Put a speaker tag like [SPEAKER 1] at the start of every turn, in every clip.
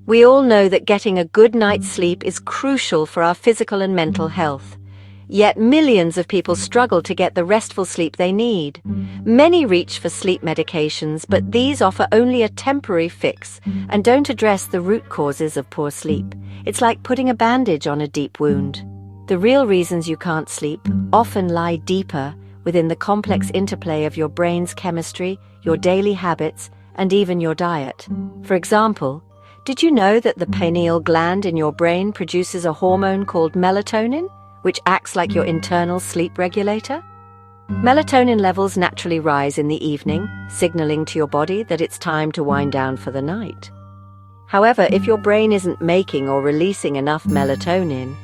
[SPEAKER 1] We all know that getting a good night's sleep is crucial for our physical and mental health. Yet millions of people struggle to get the restful sleep they need. Many reach for sleep medications, but these offer only a temporary fix and don't address the root causes of poor sleep. It's like putting a bandage on a deep wound. The real reasons you can't sleep often lie deeper within the complex interplay of your brain's chemistry, your daily habits, and even your diet. For example, did you know that the pineal gland in your brain produces a hormone called melatonin, which acts like your internal sleep regulator? Melatonin levels naturally rise in the evening, signaling to your body that it's time to wind down for the night. However, if your brain isn't making or releasing enough melatonin,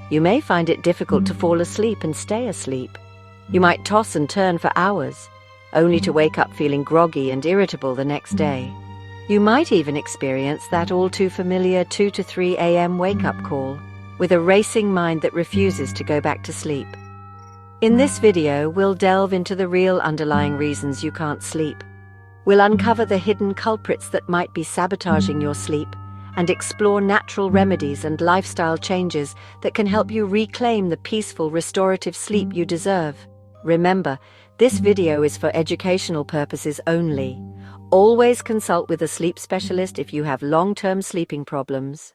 [SPEAKER 1] you may find it difficult to fall asleep and stay asleep. You might toss and turn for hours, only to wake up feeling groggy and irritable the next day. You might even experience that all too familiar 2 to 3 a.m. wake-up call, with a racing mind that refuses to go back to sleep. In this video, we'll delve into the real underlying reasons you can't sleep. We'll uncover the hidden culprits that might be sabotaging your sleep and explore natural remedies and lifestyle changes that can help you reclaim the peaceful, restorative sleep you deserve. Remember, this video is for educational purposes only. Always consult with a sleep specialist if you have long-term sleeping problems.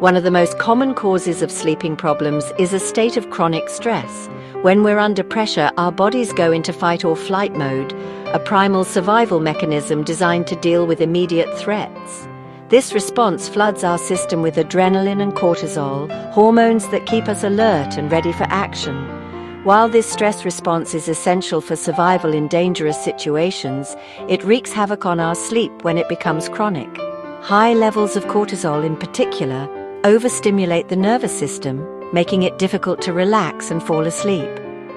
[SPEAKER 1] One of the most common causes of sleeping problems is a state of chronic stress. When we're under pressure, our bodies go into fight or flight mode, a primal survival mechanism designed to deal with immediate threats. This response floods our system with adrenaline and cortisol, hormones that keep us alert and ready for action. While this stress response is essential for survival in dangerous situations, it wreaks havoc on our sleep when it becomes chronic. High levels of cortisol in particular overstimulate the nervous system, making it difficult to relax and fall asleep.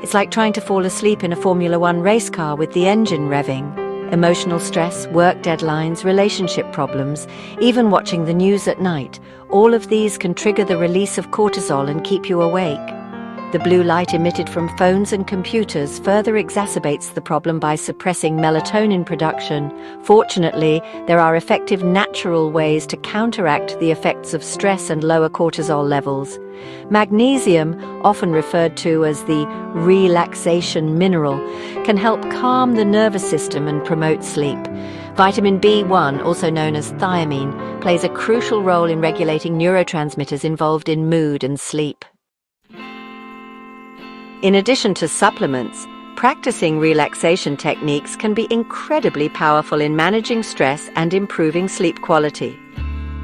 [SPEAKER 1] It's like trying to fall asleep in a Formula One race car with the engine revving. Emotional stress, work deadlines, relationship problems, even watching the news at night, all of these can trigger the release of cortisol and keep you awake. The blue light emitted from phones and computers further exacerbates the problem by suppressing melatonin production. Fortunately, there are effective natural ways to counteract the effects of stress and lower cortisol levels. Magnesium, often referred to as the relaxation mineral, can help calm the nervous system and promote sleep. Vitamin B1, also known as thiamine, plays a crucial role in regulating neurotransmitters involved in mood and sleep. In addition to supplements, practicing relaxation techniques can be incredibly powerful in managing stress and improving sleep quality.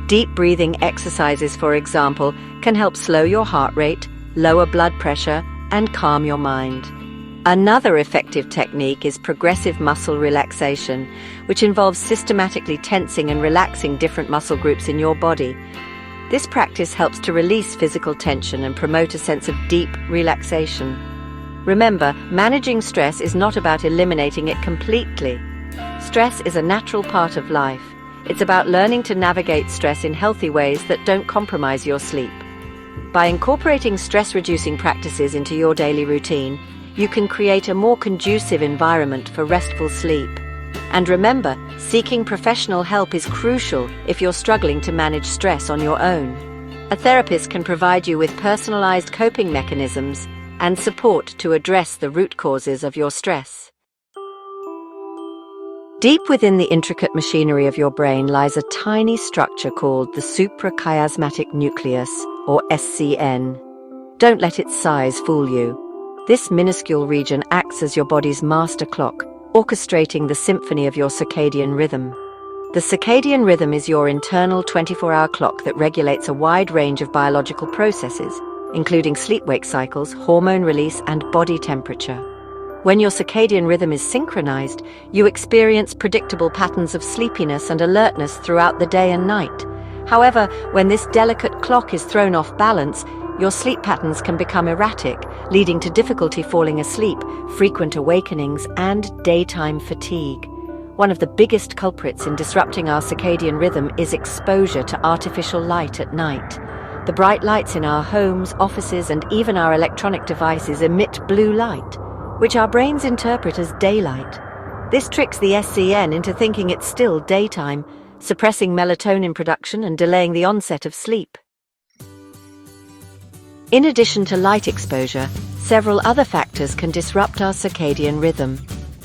[SPEAKER 1] Deep breathing exercises, for example, can help slow your heart rate, lower blood pressure, and calm your mind. Another effective technique is progressive muscle relaxation, which involves systematically tensing and relaxing different muscle groups in your body. This practice helps to release physical tension and promote a sense of deep relaxation. Remember, managing stress is not about eliminating it completely. Stress is a natural part of life. It's about learning to navigate stress in healthy ways that don't compromise your sleep. By incorporating stress-reducing practices into your daily routine, you can create a more conducive environment for restful sleep. And remember, seeking professional help is crucial if you're struggling to manage stress on your own. A therapist can provide you with personalized coping mechanisms and support to address the root causes of your stress. Deep within the intricate machinery of your brain lies a tiny structure called the suprachiasmatic nucleus, or SCN. Don't let its size fool you. This minuscule region acts as your body's master clock, orchestrating the symphony of your circadian rhythm. The circadian rhythm is your internal 24-hour clock that regulates a wide range of biological processes, including sleep-wake cycles, hormone release, and body temperature. When your circadian rhythm is synchronized, you experience predictable patterns of sleepiness and alertness throughout the day and night. However, when this delicate clock is thrown off balance, your sleep patterns can become erratic, leading to difficulty falling asleep, frequent awakenings, and daytime fatigue. One of the biggest culprits in disrupting our circadian rhythm is exposure to artificial light at night. The bright lights in our homes, offices, and even our electronic devices emit blue light, which our brains interpret as daylight. This tricks the SCN into thinking it's still daytime, suppressing melatonin production and delaying the onset of sleep. In addition to light exposure, several other factors can disrupt our circadian rhythm.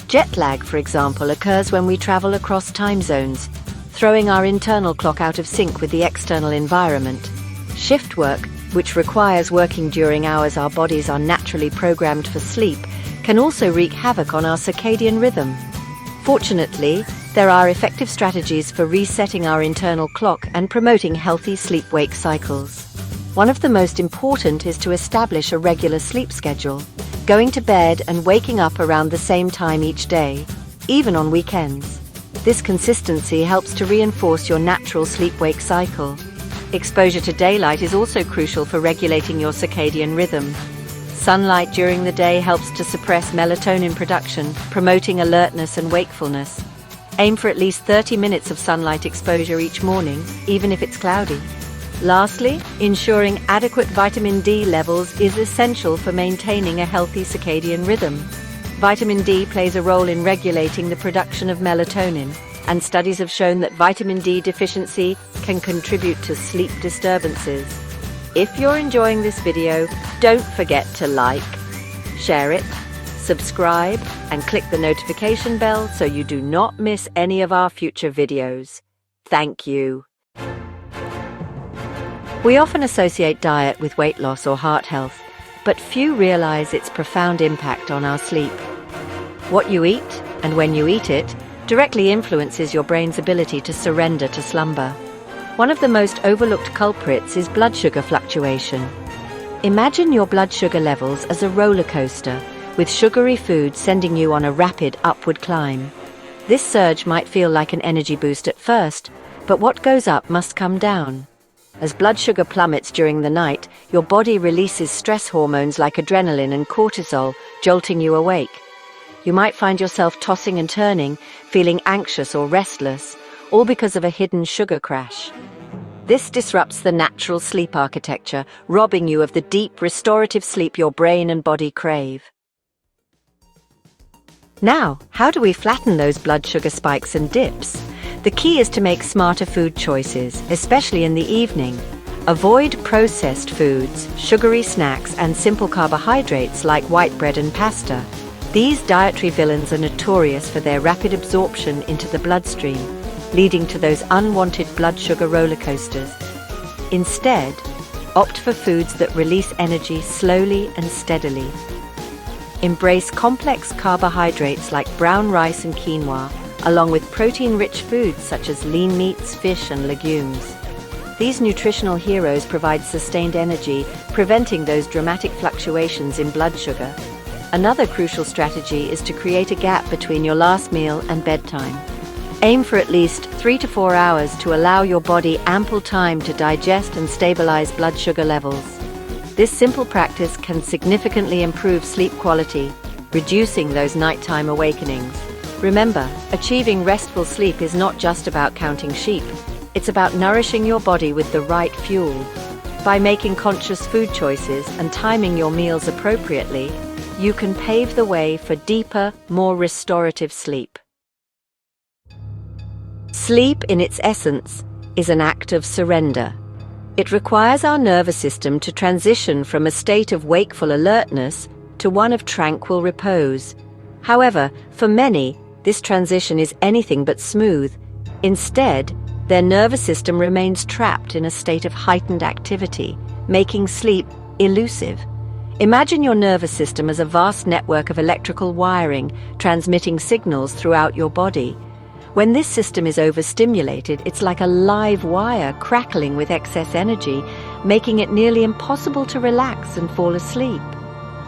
[SPEAKER 1] Jet lag, for example, occurs when we travel across time zones, throwing our internal clock out of sync with the external environment. Shift work, which requires working during hours our bodies are naturally programmed for sleep, can also wreak havoc on our circadian rhythm. Fortunately, there are effective strategies for resetting our internal clock and promoting healthy sleep-wake cycles. One of the most important is to establish a regular sleep schedule, going to bed and waking up around the same time each day, even on weekends. This consistency helps to reinforce your natural sleep-wake cycle. Exposure to daylight is also crucial for regulating your circadian rhythm. Sunlight during the day helps to suppress melatonin production, promoting alertness and wakefulness. Aim for at least 30 minutes of sunlight exposure each morning, even if it's cloudy. Lastly, ensuring adequate vitamin D levels is essential for maintaining a healthy circadian rhythm. Vitamin D plays a role in regulating the production of melatonin, and studies have shown that vitamin D deficiency can contribute to sleep disturbances. If you're enjoying this video, don't forget to like, share it, subscribe, and click the notification bell so you do not miss any of our future videos. Thank you. We often associate diet with weight loss or heart health, but few realize its profound impact on our sleep. What you eat, and when you eat it, directly influences your brain's ability to surrender to slumber. One of the most overlooked culprits is blood sugar fluctuation. Imagine your blood sugar levels as a roller coaster, with sugary food sending you on a rapid upward climb. This surge might feel like an energy boost at first, but what goes up must come down. As blood sugar plummets during the night, your body releases stress hormones like adrenaline and cortisol, jolting you awake. You might find yourself tossing and turning, feeling anxious or restless, all because of a hidden sugar crash. This disrupts the natural sleep architecture, robbing you of the deep, restorative sleep your brain and body crave. Now, how do we flatten those blood sugar spikes and dips? The key is to make smarter food choices, especially in the evening. Avoid processed foods, sugary snacks, and simple carbohydrates like white bread and pasta. These dietary villains are notorious for their rapid absorption into the bloodstream, leading to those unwanted blood sugar roller coasters. Instead, opt for foods that release energy slowly and steadily. Embrace complex carbohydrates like brown rice and quinoa, along with protein-rich foods such as lean meats, fish, and legumes. These nutritional heroes provide sustained energy, preventing those dramatic fluctuations in blood sugar. Another crucial strategy is to create a gap between your last meal and bedtime. Aim for at least 3 to 4 hours to allow your body ample time to digest and stabilize blood sugar levels. This simple practice can significantly improve sleep quality, reducing those nighttime awakenings. Remember, achieving restful sleep is not just about counting sheep. It's about nourishing your body with the right fuel. By making conscious food choices and timing your meals appropriately, you can pave the way for deeper, more restorative sleep. Sleep, in its essence, is an act of surrender. It requires our nervous system to transition from a state of wakeful alertness to one of tranquil repose. However, for many, this transition is anything but smooth. Instead, their nervous system remains trapped in a state of heightened activity, making sleep elusive. Imagine your nervous system as a vast network of electrical wiring, transmitting signals throughout your body. When this system is overstimulated, it's like a live wire crackling with excess energy, making it nearly impossible to relax and fall asleep.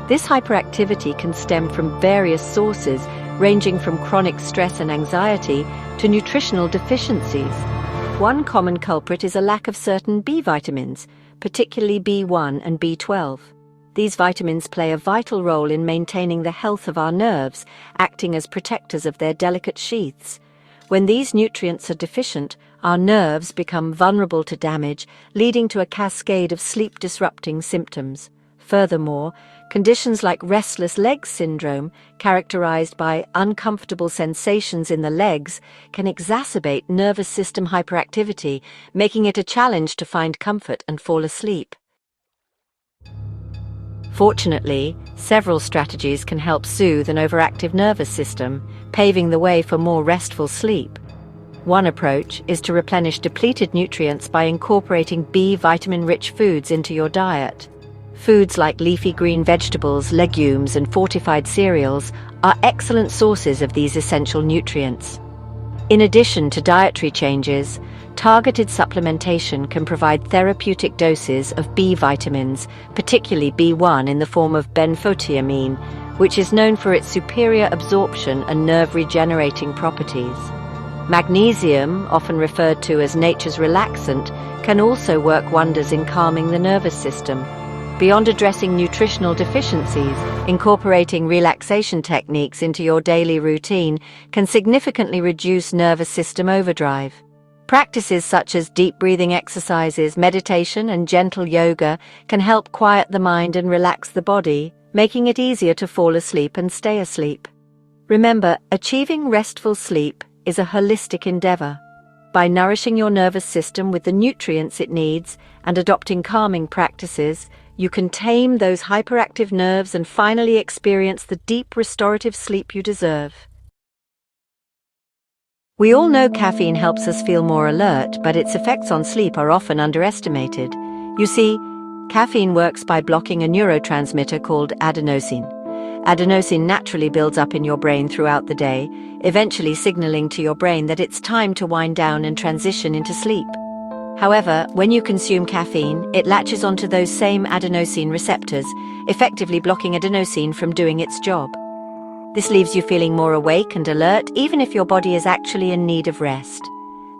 [SPEAKER 1] This hyperactivity can stem from various sources, ranging from chronic stress and anxiety to nutritional deficiencies. One common culprit is a lack of certain B vitamins, particularly B1 and B12. These vitamins play a vital role in maintaining the health of our nerves, acting as protectors of their delicate sheaths. When these nutrients are deficient, our nerves become vulnerable to damage, leading to a cascade of sleep-disrupting symptoms. Furthermore, conditions like restless leg syndrome, characterized by uncomfortable sensations in the legs, can exacerbate nervous system hyperactivity, making it a challenge to find comfort and fall asleep. Fortunately, several strategies can help soothe an overactive nervous system, paving the way for more restful sleep. One approach is to replenish depleted nutrients by incorporating B vitamin-rich foods into your diet. Foods like leafy green vegetables, legumes, and fortified cereals are excellent sources of these essential nutrients. In addition to dietary changes, targeted supplementation can provide therapeutic doses of B vitamins, particularly B1 in the form of benfotiamine, which is known for its superior absorption and nerve-regenerating properties. Magnesium, often referred to as nature's relaxant, can also work wonders in calming the nervous system. Beyond addressing nutritional deficiencies, incorporating relaxation techniques into your daily routine can significantly reduce nervous system overdrive. Practices such as deep breathing exercises, meditation, and gentle yoga can help quiet the mind and relax the body, making it easier to fall asleep and stay asleep. Remember, achieving restful sleep is a holistic endeavor. By nourishing your nervous system with the nutrients it needs and adopting calming practices, you can tame those hyperactive nerves and finally experience the deep restorative sleep you deserve. We all know caffeine helps us feel more alert, but its effects on sleep are often underestimated. You see, caffeine works by blocking a neurotransmitter called adenosine. Adenosine naturally builds up in your brain throughout the day, eventually signaling to your brain that it's time to wind down and transition into sleep. However, when you consume caffeine, it latches onto those same adenosine receptors, effectively blocking adenosine from doing its job. This leaves you feeling more awake and alert, even if your body is actually in need of rest.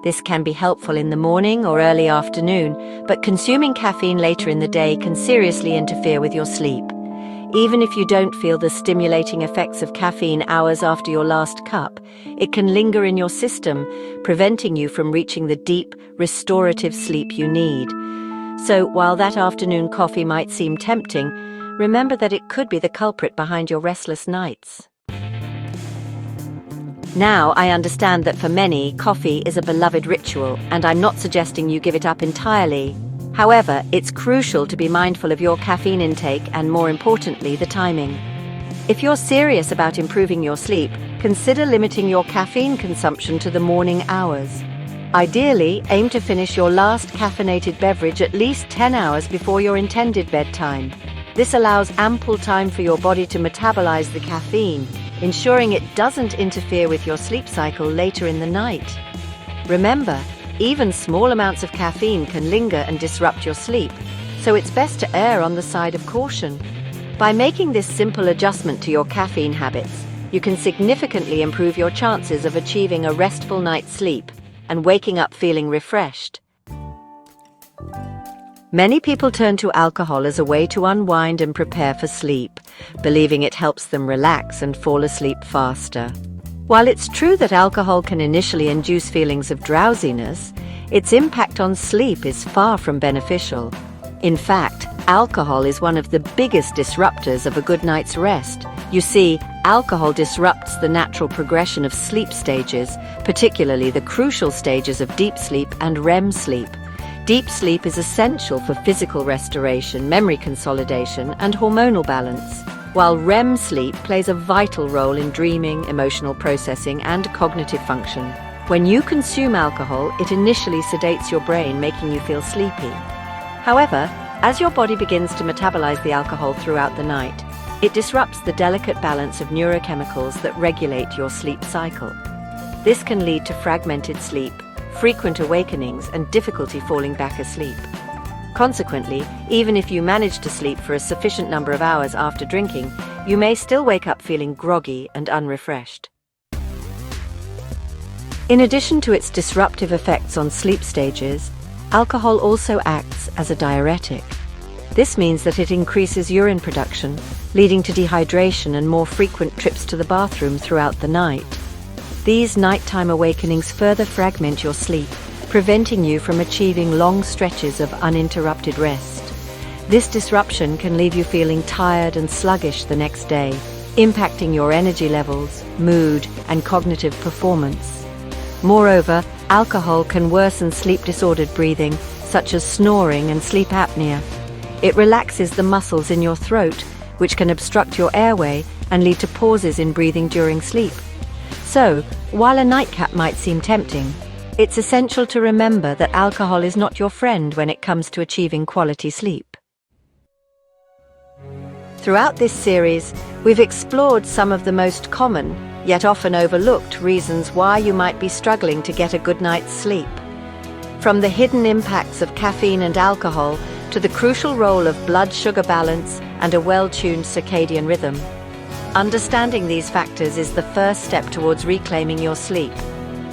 [SPEAKER 1] This can be helpful in the morning or early afternoon, but consuming caffeine later in the day can seriously interfere with your sleep. Even if you don't feel the stimulating effects of caffeine hours after your last cup, it can linger in your system, preventing you from reaching the deep, restorative sleep you need. So, while that afternoon coffee might seem tempting, remember that it could be the culprit behind your restless nights. Now, I understand that for many, coffee is a beloved ritual, and I'm not suggesting you give it up entirely. However, it's crucial to be mindful of your caffeine intake and, more importantly, the timing. If you're serious about improving your sleep, consider limiting your caffeine consumption to the morning hours. Ideally, aim to finish your last caffeinated beverage at least 10 hours before your intended bedtime. This allows ample time for your body to metabolize the caffeine, ensuring it doesn't interfere with your sleep cycle later in the night. Remember, even small amounts of caffeine can linger and disrupt your sleep, so it's best to err on the side of caution. By making this simple adjustment to your caffeine habits, you can significantly improve your chances of achieving a restful night's sleep and waking up feeling refreshed. Many people turn to alcohol as a way to unwind and prepare for sleep, believing it helps them relax and fall asleep faster. While it's true that alcohol can initially induce feelings of drowsiness, its impact on sleep is far from beneficial. In fact, alcohol is one of the biggest disruptors of a good night's rest. You see, alcohol disrupts the natural progression of sleep stages, particularly the crucial stages of deep sleep and REM sleep. Deep sleep is essential for physical restoration, memory consolidation, and hormonal balance, while REM sleep plays a vital role in dreaming, emotional processing, and cognitive function. When you consume alcohol, it initially sedates your brain, making you feel sleepy. However, as your body begins to metabolize the alcohol throughout the night, it disrupts the delicate balance of neurochemicals that regulate your sleep cycle. This can lead to fragmented sleep, frequent awakenings, and difficulty falling back asleep. Consequently, even if you manage to sleep for a sufficient number of hours after drinking, you may still wake up feeling groggy and unrefreshed. In addition to its disruptive effects on sleep stages, alcohol also acts as a diuretic. This means that it increases urine production, leading to dehydration and more frequent trips to the bathroom throughout the night. These nighttime awakenings further fragment your sleep, preventing you from achieving long stretches of uninterrupted rest. This disruption can leave you feeling tired and sluggish the next day, impacting your energy levels, mood, and cognitive performance. Moreover, alcohol can worsen sleep-disordered breathing, such as snoring and sleep apnea. It relaxes the muscles in your throat, which can obstruct your airway and lead to pauses in breathing during sleep. So, while a nightcap might seem tempting, it's essential to remember that alcohol is not your friend when it comes to achieving quality sleep. Throughout this series, we've explored some of the most common, yet often overlooked reasons why you might be struggling to get a good night's sleep. From the hidden impacts of caffeine and alcohol to the crucial role of blood sugar balance and a well-tuned circadian rhythm. Understanding these factors is the first step towards reclaiming your sleep.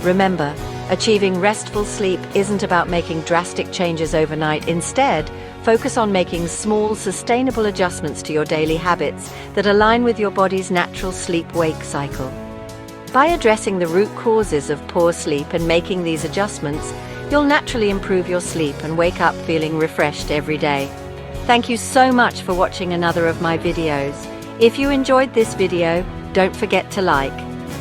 [SPEAKER 1] Remember, achieving restful sleep isn't about making drastic changes overnight. Instead, focus on making small, sustainable adjustments to your daily habits that align with your body's natural sleep-wake cycle. By addressing the root causes of poor sleep and making these adjustments, you'll naturally improve your sleep and wake up feeling refreshed every day. Thank you so much for watching another of my videos. If you enjoyed this video, don't forget to like,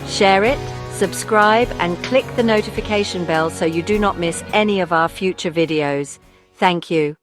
[SPEAKER 1] share it, subscribe, and click the notification bell so you do not miss any of our future videos. Thank you.